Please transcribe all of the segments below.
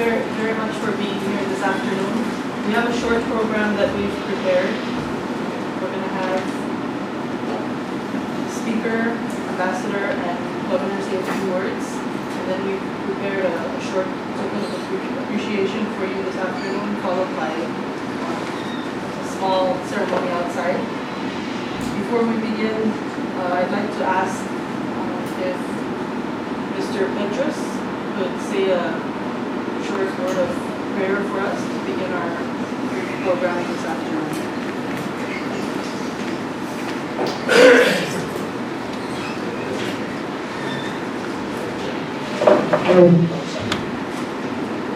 very, very much for being here this afternoon. We have a short program that we've prepared. We're going to have speaker, ambassador, and governor say a few words. And then we've prepared a short token of appreciation for you this afternoon, followed by a small ceremony outside. Before we begin, I'd like to ask if Mr. Petrus could say a short word of prayer for us to begin our program this afternoon.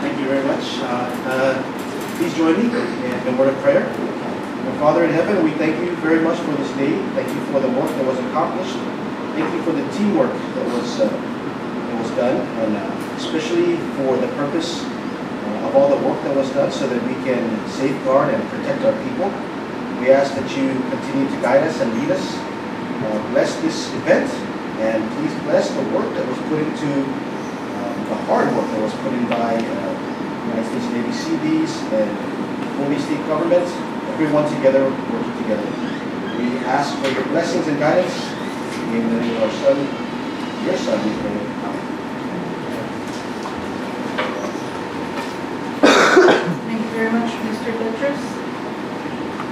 Thank you very much. Please join me in a word of prayer. Our Father in heaven, we thank you very much for this day. Thank you for the work that was accomplished. Thank you for the teamwork that was done, and especially for the purpose of all the work that was done so that we can safeguard and protect our people. We ask that you continue to guide us and lead us. Bless this event, and please bless the work that was put into, the hard work that was put in by United States Navy Seabees and Holy State government, everyone together, working together. We ask for your blessings and guidance. In the name of our Son, your Son, we pray. Thank you very much, Mr. Petrus.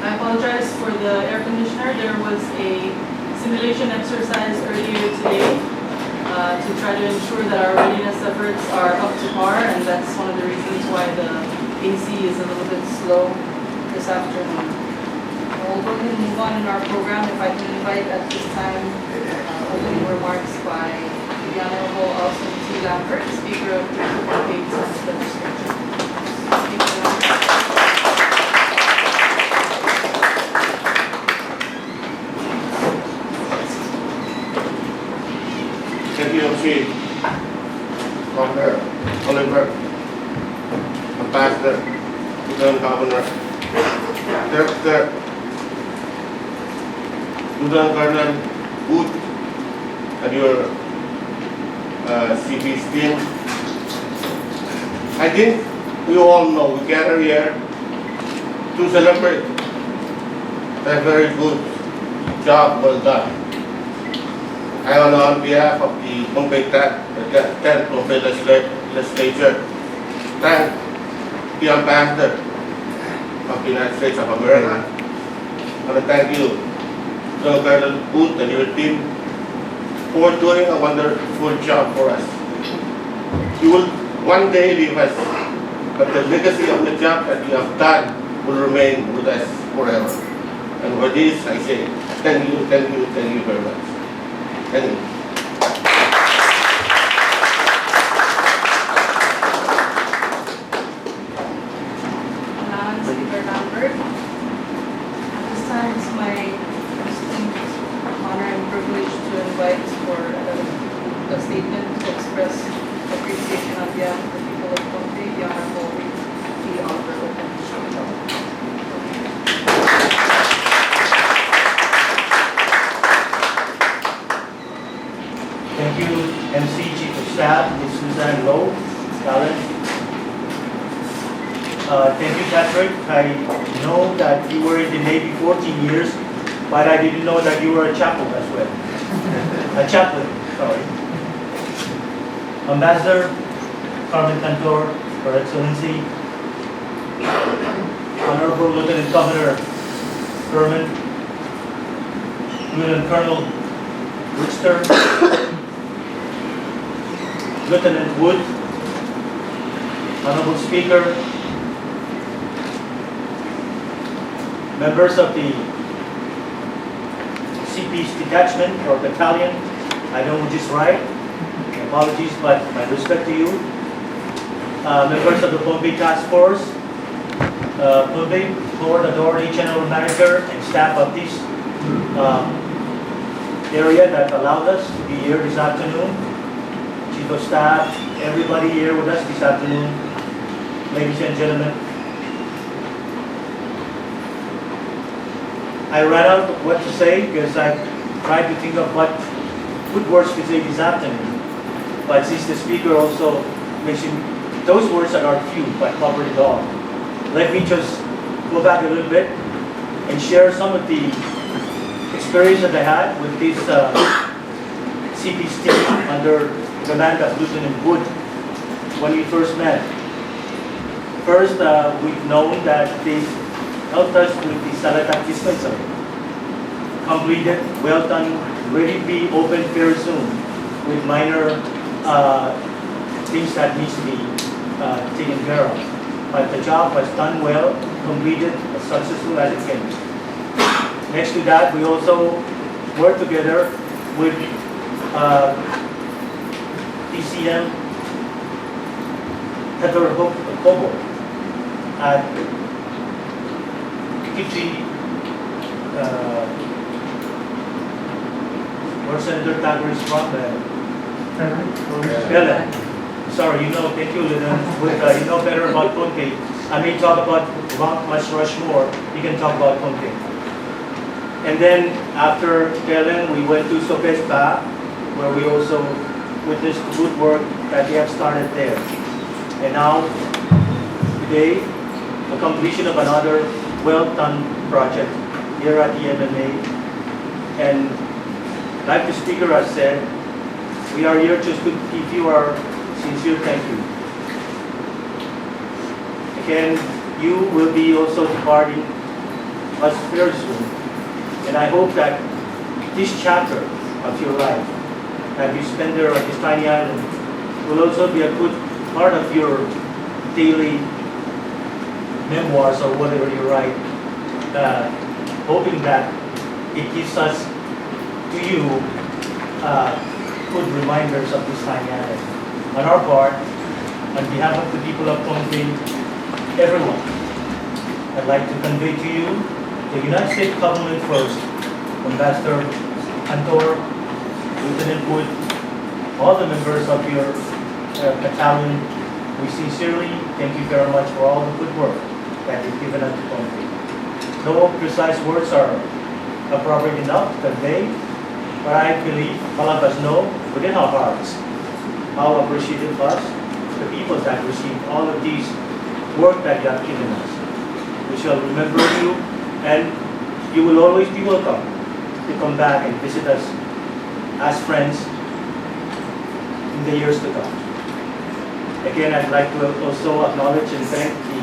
I apologize for the air conditioner. There was a simulation exercise earlier today to try to ensure that our readiness efforts are up to par, and that's one of the reasons why the AC is a little bit slow this afternoon. We'll go ahead and move on in our program. If I can invite at this time opening remarks by the Honorable Alson T. Lambert, Speaker of the POHNPEI Legislature. Thank you, MC, Governor, Oliver, Ambassador, Lieutenant Governor, Director, Lieutenant Colonel Booth, and your CP's team. I think we all know we gather here to celebrate a very good job well done. I want to, on behalf of the POHNPEI 10th POHNPEI Legislature, thank the Ambassador of the United States of America. I want to thank you, Colonel Booth and your team, for doing a wonderful job for us. You will one day leave us, but the legacy of the job that you have done will remain with us forever. And for this, I say thank you, thank you, thank you very much. Thank you. Speaker Lambert. At this time, it's my distinct honor and privilege to invite for a statement to express appreciation on behalf of the people of POHNPEI, the Honorable P. Oliver. Thank you, MC, Chief of Staff, Ms. Suzanne Lowe, Talent. Thank you, Patrick. I know that you were in the Navy 14 years, but I didn't know that you were a chaplain as well. A chaplain, sorry. Ambassador Carmen Cantor, Her Excellency, Honorable Lieutenant Governor Berman, Lieutenant Colonel Wickster, Lieutenant Wood, Honorable Speaker, members of the CP's detachment or battalion, I don't know which is right, apologies, but my respect to you. Members of the POHNPEI Task Force, POHNPEI Board Authority General Manager and staff of this area that allowed us to be here this afternoon. Chief of Staff, everybody here with us this afternoon, ladies and gentlemen. I ran out of what to say because I tried to think of what good words to say this afternoon. But since the speaker also mentioned those words are few, but covered it all. Let me just go back a little bit and share some of the experience that I had with this CP's team under the command of Lieutenant Wood when we first met. First, we've known that they helped us with the Salatak dismissal. Completed, well done, ready to be opened very soon with minor things that needs to be taken care of. But the job was done well, completed as successful as it can. Next to that, we also worked together with PCM Heather Kobo at Kichi, where Senator Tagore is from. Sorry, you know, thank you, Lieutenant. You know better about POHNPEI. I may talk about Mount Rushmore, you can talk about POHNPEI. And then after Kellen, we went to Sopespa, where we also witnessed the good work that they have started there. And now, today, the completion of another well-done project here at the MMA. And like the speaker has said, we are here just to give you our sincere thank you. Again, you will be also departing us very soon. And I hope that this chapter of your life that you spend there on this tiny island will also be a good part of your daily memoirs or whatever you write, hoping that it gives us to you good reminders of this tiny island. On our part, on behalf of the people of POHNPEI, everyone, I'd like to convey to you the United States government first, Ambassador Antor, Lieutenant Wood, all the members of your battalion. We sincerely thank you very much for all the good work that you've given us to POHNPEI. No precise words are appropriate enough to convey, but I believe all of us know within our hearts how appreciative us, the people that received all of these work that you have given us. We shall remember you, and you will always be welcome to come back and visit us as friends in the years to come. Again, I'd like to also acknowledge and thank the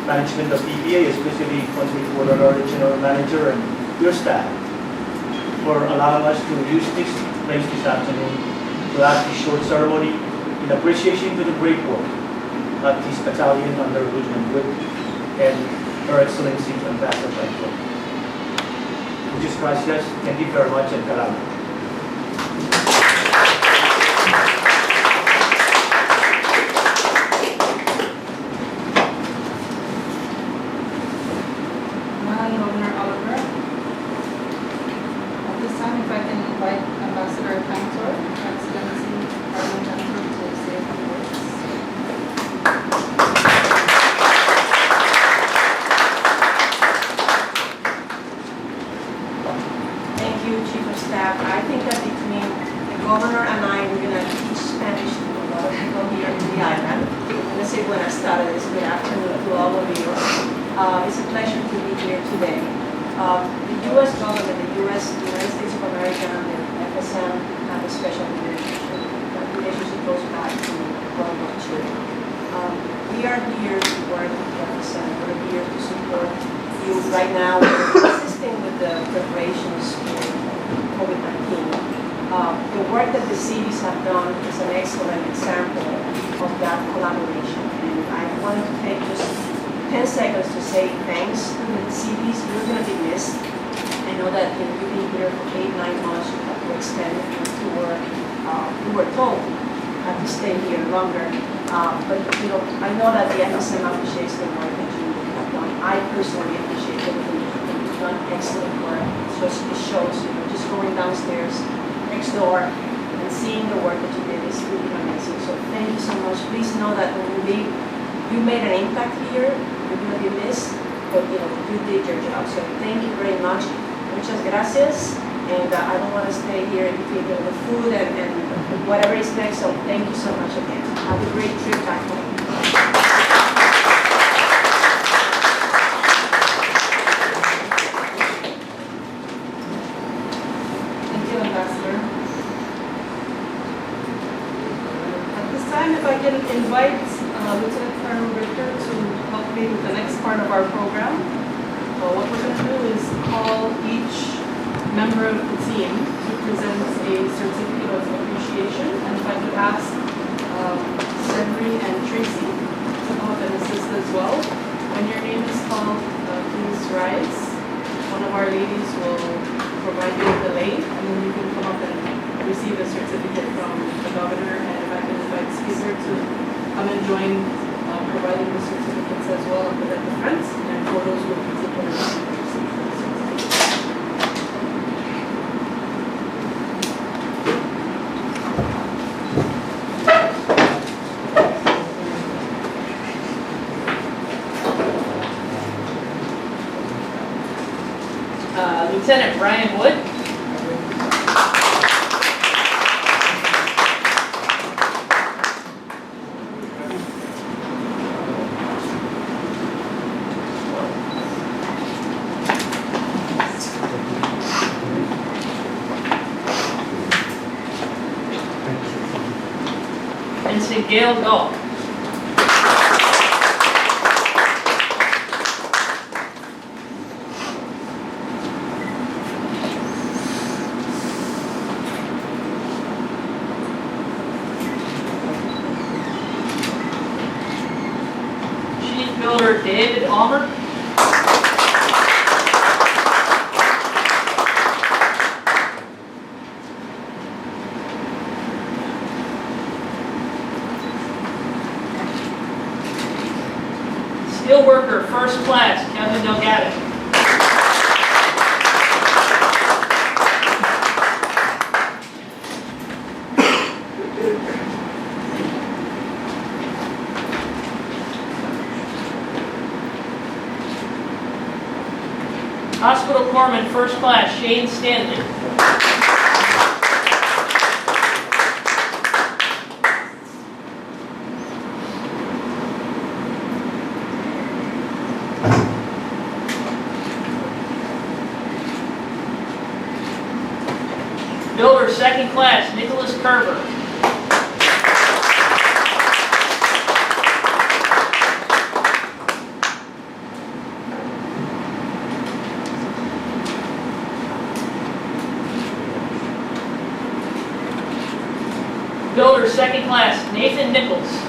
management of PPA, especially POHNPEI Port Authority General Manager and your staff, for allowing us to use this place this afternoon to have this short ceremony in appreciation to the great work of this battalion under Lieutenant Wood and Her Excellency Ambassador Antor. Muchas gracias, thank you very much, and salamat. Governor Oliver. At this time, if I can invite Ambassador Antor, Excellency President Antor, to say a few words. Thank you, Chief of Staff. I think that between the governor and I, we're going to teach Spanish to a lot of people here in the island. I'm going to say buenas tardes, good afternoon to all of you. It's a pleasure to be here today. The U.S. government, the United States of America, and the FSM have a special relationship. That relationship goes back to World War II. We are here to work with the FSM. We're here to support you right now. We're assisting with the preparations for COVID-19. The work that the cities have done is an excellent example of that collaboration. And I wanted to take just 10 seconds to say thanks to the cities. You're going to be missed. I know that you've been here for 8-9 months. You have to extend your tour. You were told you have to stay here longer. But you know, I know that the FSM appreciates the work that you have done. I personally appreciate everything you've done. Excellent work. It shows, you know, just going downstairs next door and seeing the work that you did is really amazing. So thank you so much. Please know that when you leave, you made an impact here. You're going to be missed, but you know, you did your job. So thank you very much. Muchas gracias. And I don't want to stay here and feed the food and whatever is next. So thank you so much again. Have a great trip back home. Lieutenant Colonel Richter to help me with the next part of our program. What we're going to do is call each member of the team to present a certificate of appreciation. And if I could ask Henry and Tracy to come up and assist as well. When your name is called, please rise. One of our ladies will provide you with the lei, and then you can come up and receive a certificate from the governor. And if I can invite Speaker to come and join providing the certificates as well and put at the front, and photos will be taken as well. Lieutenant Brian Wood. Ensign Gail Gall. Chief Builder David Almer. Steelworker First Class Kevin Delgado. Hospital Corpsman First Class Shane Stanley. Builder Second Class Nicholas Kerber. Builder Second Class Nathan Nichols.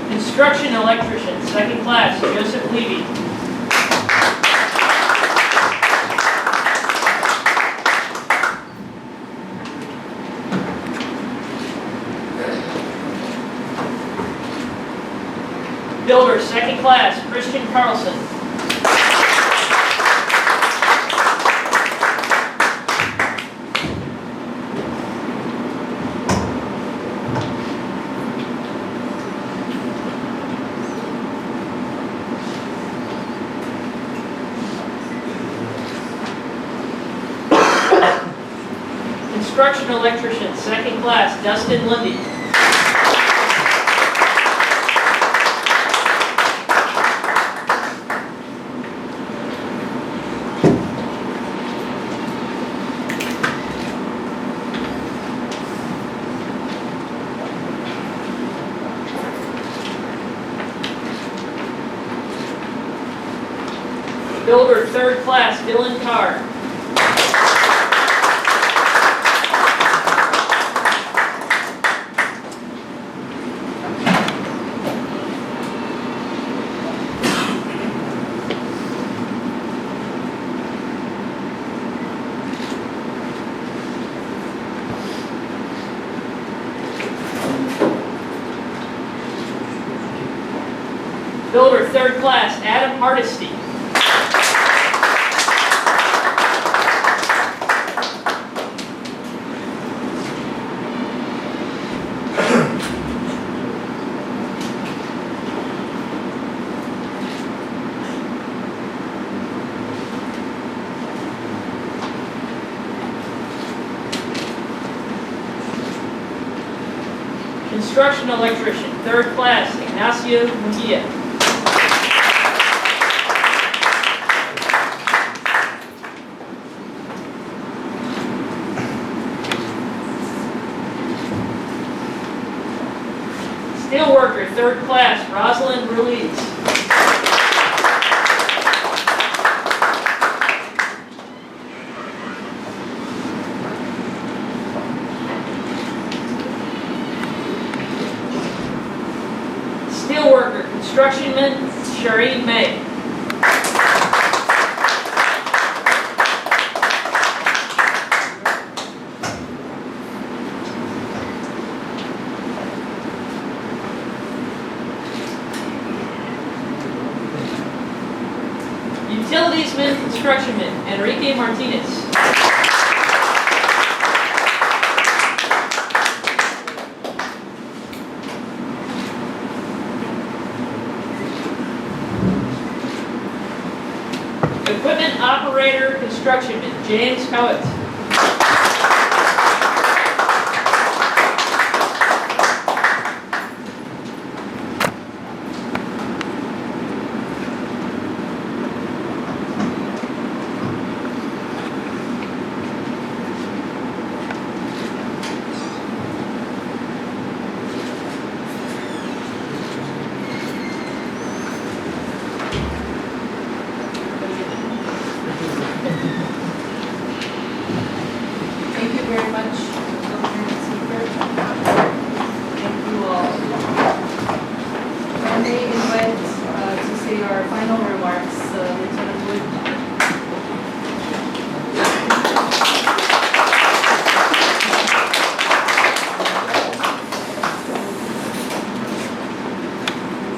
Construction Electrician Second Class Joseph Levy. Builder Second Class Christian Carlson. Construction Electrician Second Class Dustin Lundy. Builder Third Class Dylan Carr. Builder Third Class Adam Hardesty. Construction electrician, third class, Ignacio Munguia. Steel worker, third class, Rosalind Ruiz. Steel worker, constructionman, Shireen May. Utilitiesman, constructionman, Enrique Martinez. Equipment operator, constructionman, James Howitt. Thank you very much, Governor Speaker. Thank you all. I may invite to say our final remarks, Lieutenant Wood.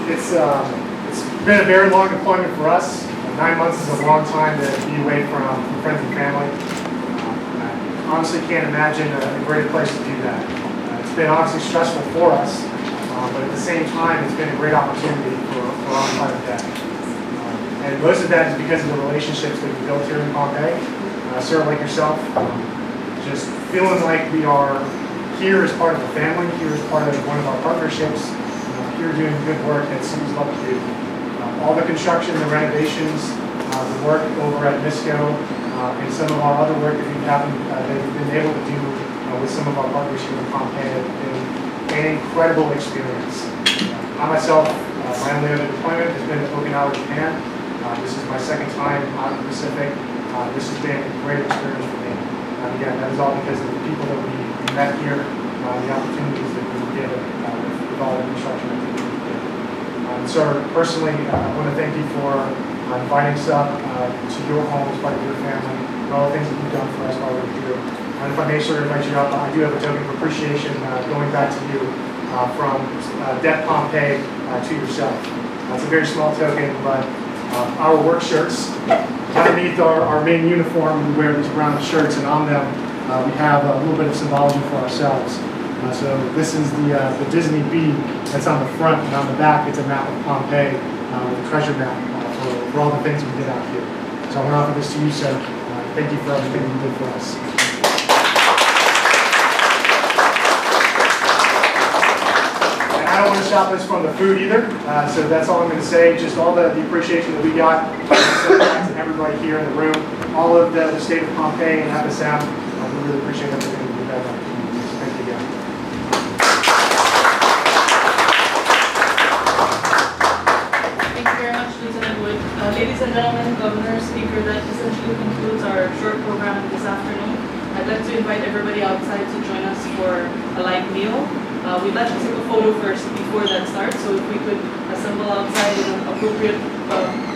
It's been a very long deployment for us. 9 months is a long time to be away from friends and family. I honestly can't imagine a greater place to do that. It's been honestly stressful for us, but at the same time, it's been a great opportunity for our entire deck. And most of that is because of the relationships that we built here in POHNPEI. Sir, like yourself, just feeling like we are here as part of a family, here as part of one of our partnerships, here doing good work that Cities love to do. All the construction, the renovations, the work over at MISCO, and some of our other work that we've been able to do with some of our partners here in POHNPEI have been an incredible experience. I myself, my only other deployment has been to Okinawa, Japan. This is my second time out in the Pacific. This has been a great experience for me. Again, that is all because of the people that we met here, the opportunities that we get with all the construction activities we did. Sir, personally, I want to thank you for inviting us up to your home as part of your family, and all the things that you've done for us while we're here. And if I may sort of invite you up, I do have a token of appreciation going back to you from DEP POHNPEI to yourself. It's a very small token, but our work shirts, underneath our main uniform, we wear these brown shirts, and on them we have a little bit of symbology for ourselves. So this is the Disney bee that's on the front, and on the back it's a map of POHNPEI with a treasure map for all the things we did out here. So I want to offer this to you, sir. Thank you for everything you did for us. And I don't want to stop us from the food either, so that's all I'm going to say. Just all the appreciation that we got and everybody here in the room, all of the state of POHNPEI and FSM, we really appreciate everything that you've done. Thank you again. Thank you very much, Lieutenant Wood. Ladies and gentlemen, Governor, Speaker, that essentially concludes our short program this afternoon. I'd like to invite everybody outside to join us for a light meal. We'd like to take a photo first before that starts, so if we could assemble outside in an appropriate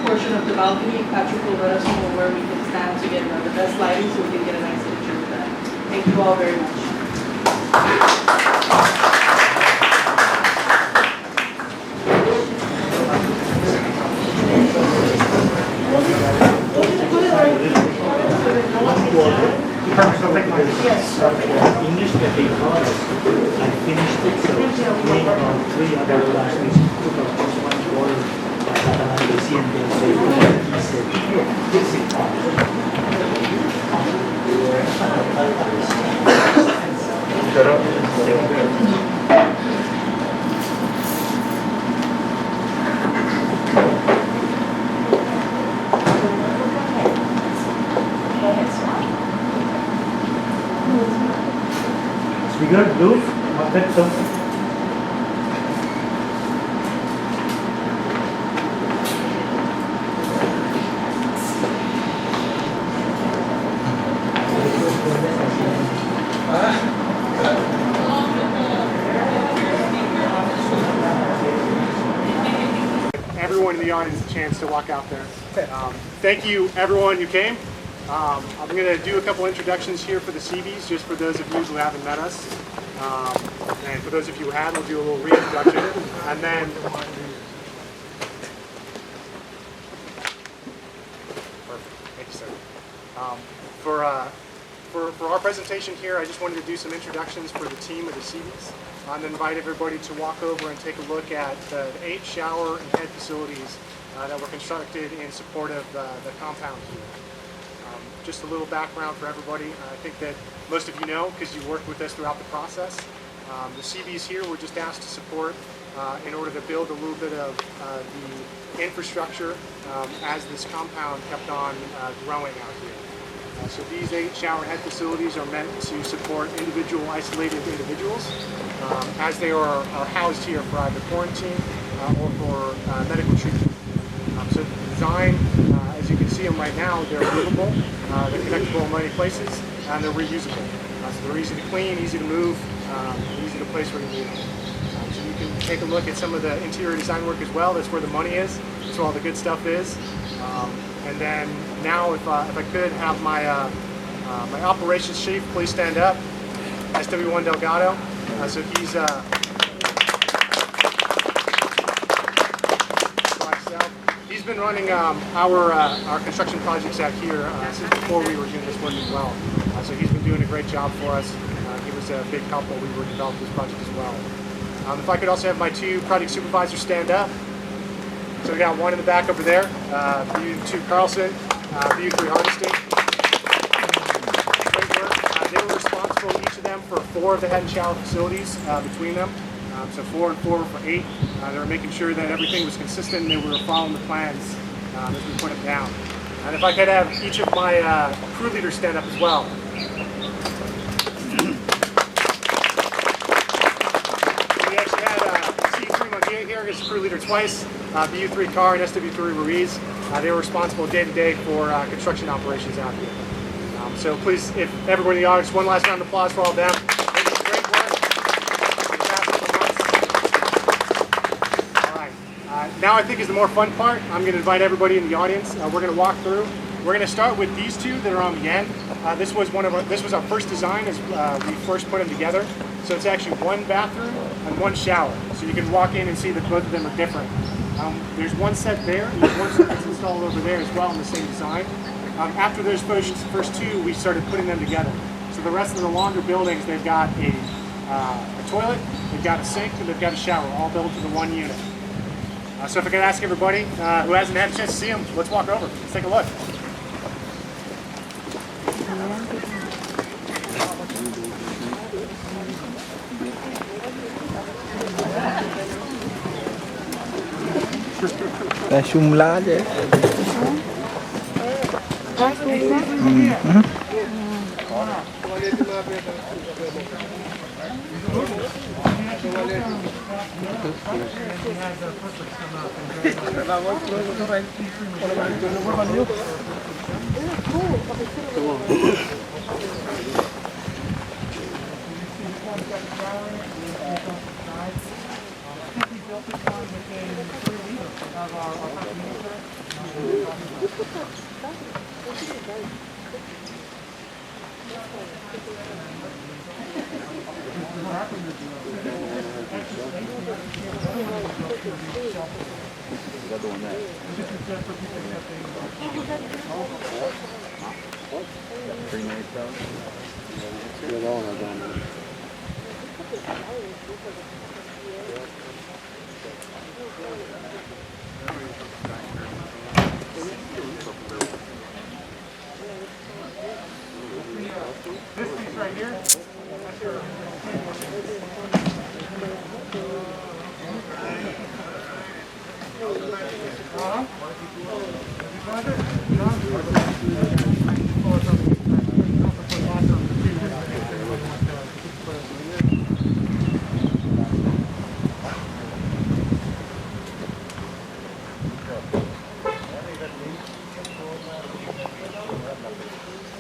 portion of the balcony, Patrick will let us know where we can stand to get the best lighting so we can get a nice picture with that. Thank you all very much. English cafe class, I finished it, so playing around 3 other classes, took up just one quarter, the science, he said, Shut up. the audience a chance to walk out there. Thank you, everyone who came. I'm going to do a couple introductions here for the CBs, just for those of you who haven't met us. And for those of you who have, we'll do a little reintroduction. And then thank you, sir. For our presentation here, I just wanted to do some introductions for the team of the CBs. And invite everybody to walk over and take a look at the 8 shower and head facilities that were constructed in support of the compound here. Just a little background for everybody. I think that most of you know because you worked with us throughout the process. The CBs here were just asked to support in order to build a little bit of the infrastructure as this compound kept on growing out here. So these 8 shower and head facilities are meant to support individual isolated individuals as they are housed here for either quarantine or for medical treatment. So the design, as you can see them right now, they're movable, they're connectable in many places, and they're reusable. So they're easy to clean, easy to move, easy to place where you need them. So you can take a look at some of the interior design work as well. That's where the money is. That's where all the good stuff is. And then now, if I could have my my operations chief please stand up, SW1 Delgado. So he's he's been running our construction projects out here since before we were doing this work as well. So he's been doing a great job for us. He was a big help while we were developing this project as well. If I could also have my 2 project supervisors stand up. So we got one in the back over there, BU2 Carlson, BU3 Hardesty. Great work. They were responsible, each of them, for 4 of the head and shower facilities between them. So 4 and 4 for 8. They were making sure that everything was consistent and they were following the plans as we put them down. And if I could have each of my crew leaders stand up as well. We actually had C3 Munguia here, his crew leader twice, BU3 Carr and SW3 Ruiz. They were responsible day to day for construction operations out here. So please, if everyone in the audience, one last round of applause for all of them. They did great work. All right. Now I think is the more fun part. I'm going to invite everybody in the audience. We're going to walk through. We're going to start with these 2 that are on the end. This was our first design as we first put them together. So it's actually 1 bathroom and 1 shower. So you can walk in and see that both of them are different. There's 1 set there, and there's 1 set that's installed over there as well in the same design. After those first 2, we started putting them together. So the rest of the longer buildings, they've got a toilet, they've got a sink, and they've got a shower, all built into 1 unit. So if I could ask everybody who hasn't had a chance to see them, let's walk over. Let's take a look. Jumlah aja. This piece right here.